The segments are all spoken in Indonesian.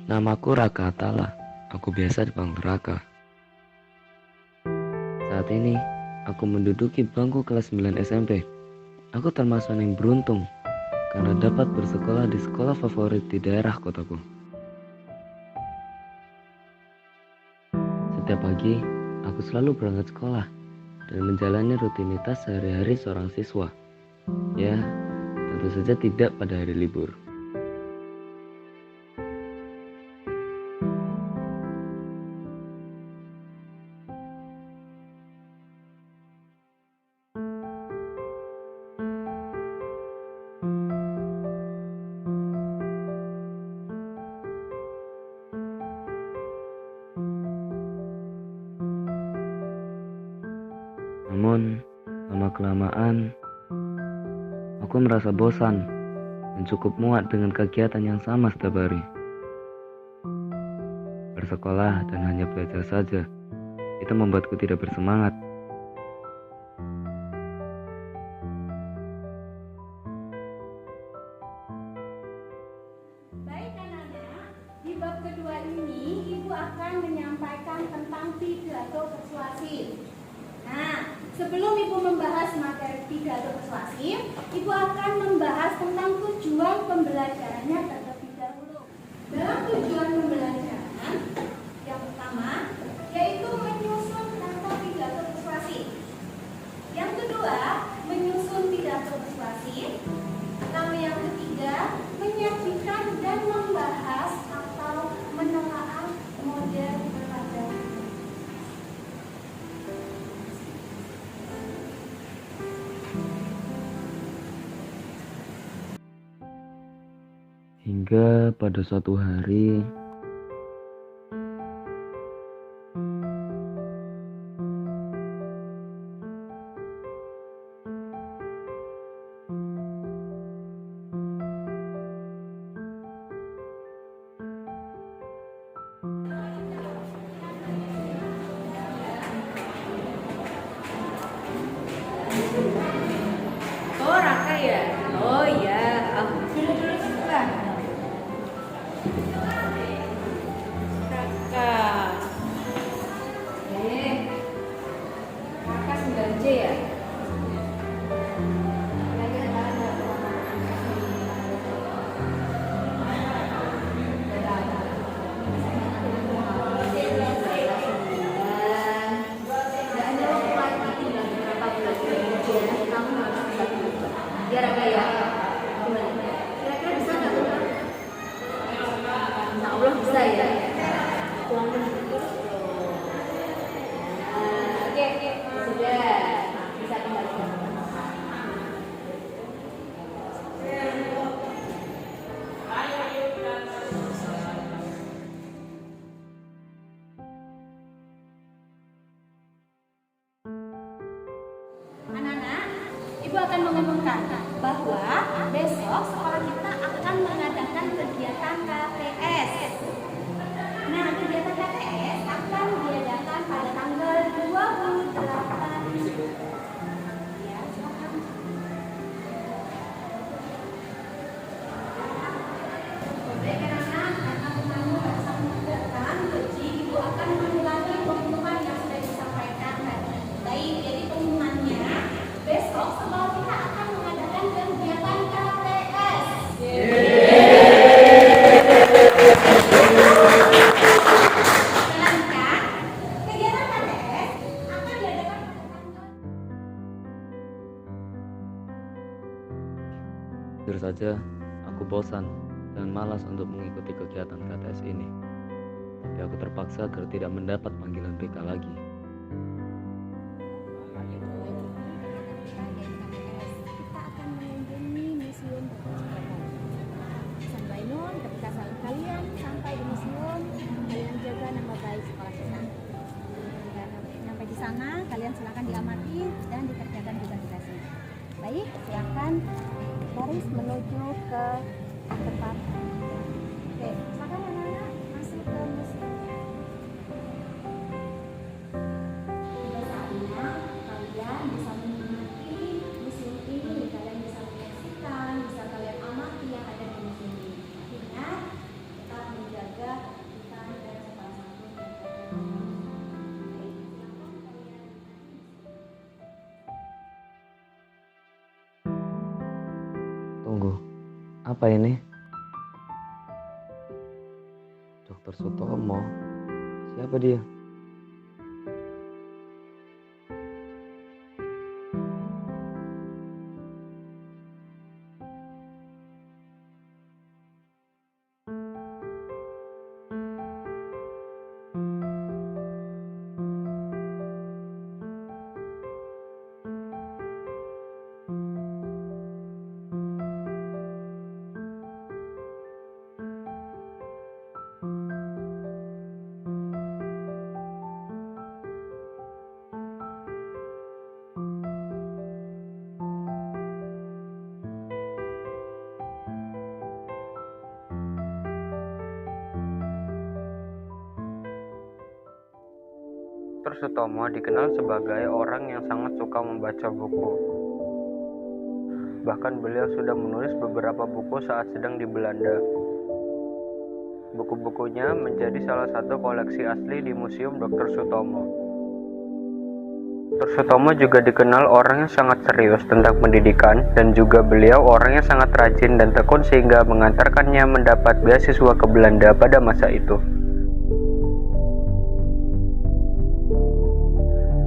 Namaku Raka Atala. Aku biasa dipanggil Raka. Saat ini, aku menduduki bangku kelas 9 SMP. Aku termasuk yang beruntung karena dapat bersekolah di sekolah favorit di daerah kotaku. Setiap pagi, aku selalu berangkat sekolah dan menjalani rutinitas sehari-hari seorang siswa. Ya, tentu saja tidak pada hari libur. Namun, lama-kelamaan, aku merasa bosan dan cukup muak dengan kegiatan yang sama setiap hari. Bersekolah dan hanya belajar saja, itu membuatku tidak bersemangat. Baik anak-anak, di bab kedua ini Ibu akan menyampaikan tentang pidato persuasif. Nah, sebelum Ibu membahas materi pidato persuasif, Ibu akan membahas tentang tujuan pembelajarannya terlebih dahulu. Dalam tujuan pembelajaran, yang pertama, yaitu menyusun kata pidato persuasif. Yang kedua, menyusun pidato persuasif. Lalu yang ketiga, menyajikan dan membahas atau menelaah model peradaban. Hingga pada suatu hari, Oh, Raka ya? Oh iya, aku dulu suka. Raka. Raka 9C ya? Ya Raka ya. Kira-kira bisa nggak tuh? Insya Allah bisa ya. Oke, sudah bisa kembali. Anak-anak, Ibu akan mengumumkan bahwa besok sekolah kita akan mengadakan kegiatan KTS. Nah, kegiatan KTS akan diadakan pada tanggal 28. Ya, silakan. Baik anak-anak, karena kamu merasa mengerjakan, jadi Ibu akan mengulangi pengumuman yang sudah disampaikan tadi. Baik, jadi pengumumannya besok sekolah kita akan mengadakan kegiatan KTS. Menyenangkan, kegiatan KTS akan diadakan pada tanggal. jujur saja, aku bosan dan malas untuk mengikuti kegiatan KTS ini. Tapi aku terpaksa agar tidak mendapat panggilan BK lagi. Kita akan mengunjungi museum perpustakaan. Sampai nun, ketika kalian sampai di museum, kalian jaga nama baik sekolah kita. Dan sampai di sana, kalian silakan diamati dan dikerjakan tugas-tugasnya. Baik, silakan baris menuju ke tempat. Oke, silakan anak-anak masuk ke museum. Saatnya kalian bisa menikmati museum ini, kalian bisa menyaksikan, bisa kalian amati yang ada di museum ini. Ingat, tetap menjaga Apa ini? Dokter Sutomo? Siapa dia? Dr. Sutomo dikenal sebagai orang yang sangat suka membaca buku. Bahkan beliau sudah menulis beberapa buku saat sedang di Belanda. Buku-bukunya menjadi salah satu koleksi asli di Museum Dr. Sutomo. Dr. Sutomo juga dikenal orang yang sangat serius tentang pendidikan, dan juga beliau orang yang sangat rajin dan tekun sehingga mengantarkannya mendapat beasiswa ke Belanda pada masa itu.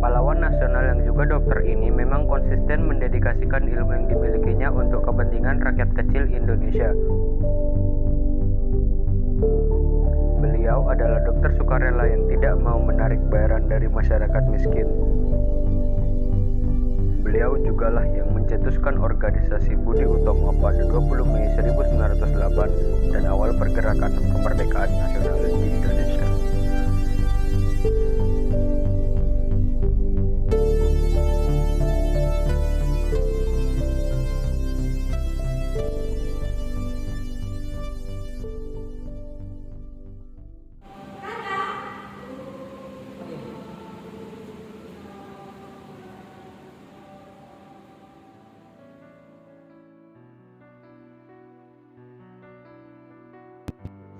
Pahlawan nasional yang juga dokter ini memang konsisten mendedikasikan ilmu yang dimilikinya untuk kepentingan rakyat kecil Indonesia. Beliau adalah dokter sukarela yang tidak mau menarik bayaran dari masyarakat miskin. Beliau jugalah yang mencetuskan organisasi Budi Utomo pada 20 Mei 1908 dan awal pergerakan kemerdekaan nasional di Indonesia.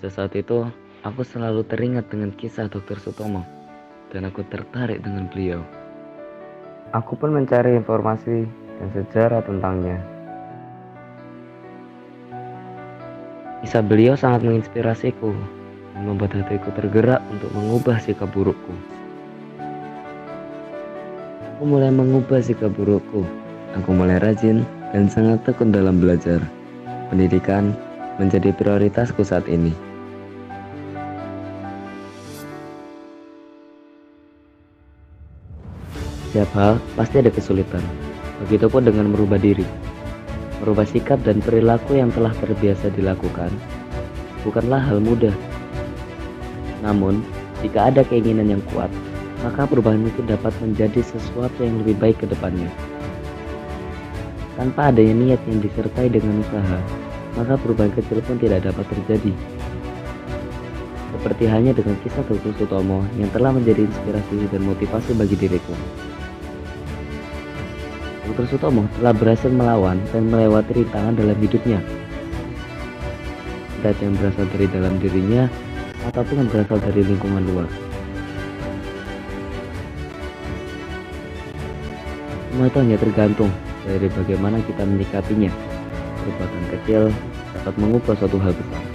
Sesaat itu, aku selalu teringat dengan kisah Dr. Sutomo, dan aku tertarik dengan beliau. Aku pun mencari informasi dan sejarah tentangnya. Kisah beliau sangat menginspirasiku dan membuat hatiku tergerak untuk mengubah sikap burukku. Aku mulai mengubah sikap burukku. Aku mulai rajin dan sangat tekun dalam belajar. Pendidikan menjadi prioritasku saat ini. Setiap hal pasti ada kesulitan. Begitupun dengan merubah diri. Merubah sikap dan perilaku yang telah terbiasa dilakukan bukanlah hal mudah. Namun, jika ada keinginan yang kuat, maka perubahan itu dapat menjadi sesuatu yang lebih baik ke depannya. Tanpa adanya niat yang disertai dengan usaha, maka perubahan kecil pun tidak dapat terjadi. Seperti halnya dengan kisah Dr. Sutomo yang telah menjadi inspirasi dan motivasi bagi diriku. Dr. Sutomo telah berhasil melawan dan melewati rintangan dalam hidupnya, baik yang berasal dari dalam dirinya ataupun yang berasal dari lingkungan luar. Semua itu hanya tergantung dari bagaimana kita menyikapinya. Perbuatan kecil dapat mengubah suatu hal besar.